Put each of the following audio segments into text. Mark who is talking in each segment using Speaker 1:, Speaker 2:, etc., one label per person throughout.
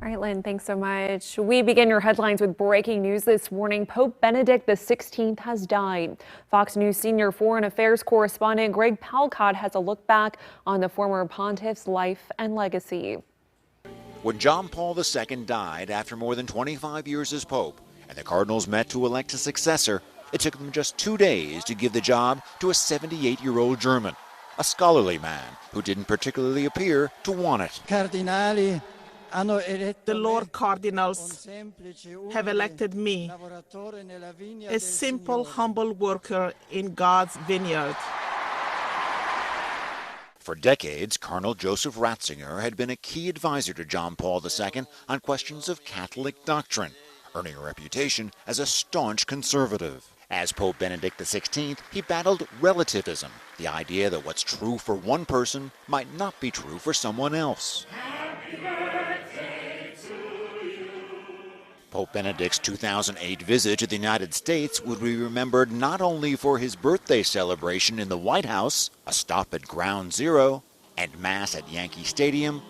Speaker 1: All right, Lynn, thanks so much. We begin your headlines with breaking news this morning. Pope Benedict XVI has died. Fox News senior foreign affairs correspondent Greg Palkot has a look back on the former pontiff's life and legacy.
Speaker 2: When John Paul II died after more than 25 years as Pope, and the cardinals met to elect a successor, it took them just 2 days to give the job to a 78-year-old German, a scholarly man who didn't particularly appear to want it.
Speaker 3: The Lord Cardinals have elected me, a simple, humble worker in God's vineyard.
Speaker 2: For decades, Cardinal Joseph Ratzinger had been a key advisor to John Paul II on questions of Catholic doctrine, earning a reputation as a staunch conservative. As Pope Benedict XVI, he battled relativism, the idea that what's true for one person might not be true for someone else. Pope Benedict's 2008 visit to the United States would be remembered not only for his birthday celebration in the White House, a stop at Ground Zero, and Mass at Yankee Stadium,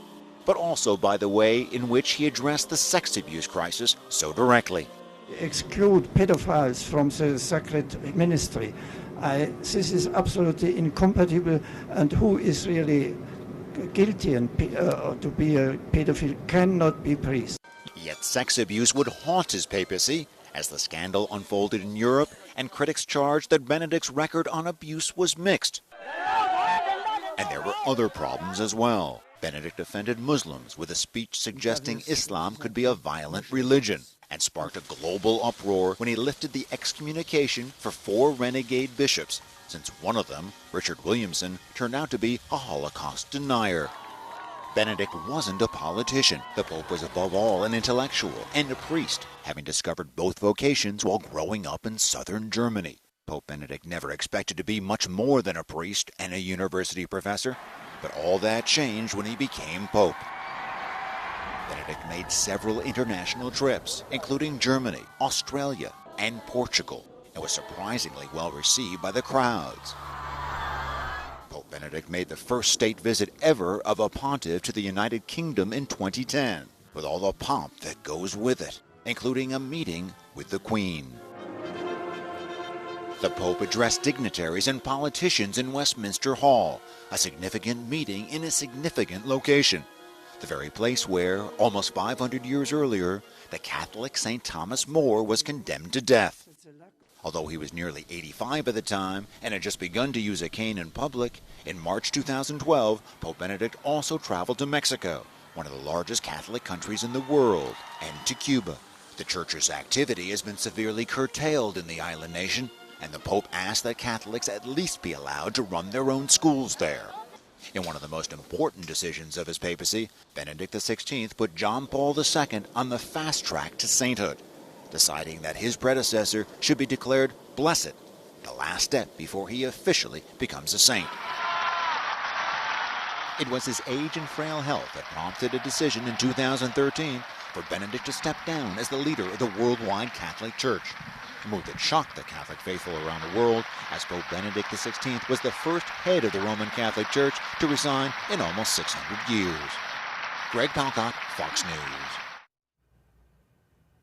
Speaker 2: but also by the way in which he addressed the sex abuse crisis so directly.
Speaker 4: Exclude pedophiles from the sacred ministry. This is absolutely incompatible, and who is really guilty and to be a pedophile cannot be priest.
Speaker 2: Yet sex abuse would haunt his papacy as the scandal unfolded in Europe, and critics charged that Benedict's record on abuse was mixed. And there were other problems as well. Benedict offended Muslims with a speech suggesting Islam could be a violent religion, and sparked a global uproar when he lifted the excommunication for 4 renegade bishops, since one of them, Richard Williamson, turned out to be a Holocaust denier. Benedict wasn't a politician. The Pope was above all an intellectual and a priest, having discovered both vocations while growing up in southern Germany. Pope Benedict never expected to be much more than a priest and a university professor, but all that changed when he became Pope. Benedict made several international trips, including Germany, Australia, and Portugal, and was surprisingly well received by the crowds. Pope Benedict made the first state visit ever of a pontiff to the United Kingdom in 2010, with all the pomp that goes with it, including a meeting with the Queen. The Pope addressed dignitaries and politicians in Westminster Hall, a significant meeting in a significant location, the very place where, almost 500 years earlier, the Catholic St. Thomas More was condemned to death. Although he was nearly 85 at the time and had just begun to use a cane in public, in March 2012, Pope Benedict also traveled to Mexico, one of the largest Catholic countries in the world, and to Cuba. The Church's activity has been severely curtailed in the island nation, and the Pope asked that Catholics at least be allowed to run their own schools there. In one of the most important decisions of his papacy, Benedict XVI put John Paul II on the fast track to sainthood, deciding that his predecessor should be declared blessed, the last step before he officially becomes a saint. It was his age and frail health that prompted a decision in 2013 for Benedict to step down as the leader of the worldwide Catholic Church, a move that shocked the Catholic faithful around the world, as Pope Benedict XVI was the first head of the Roman Catholic Church to resign in almost 600 years. Greg Palkot, Fox News.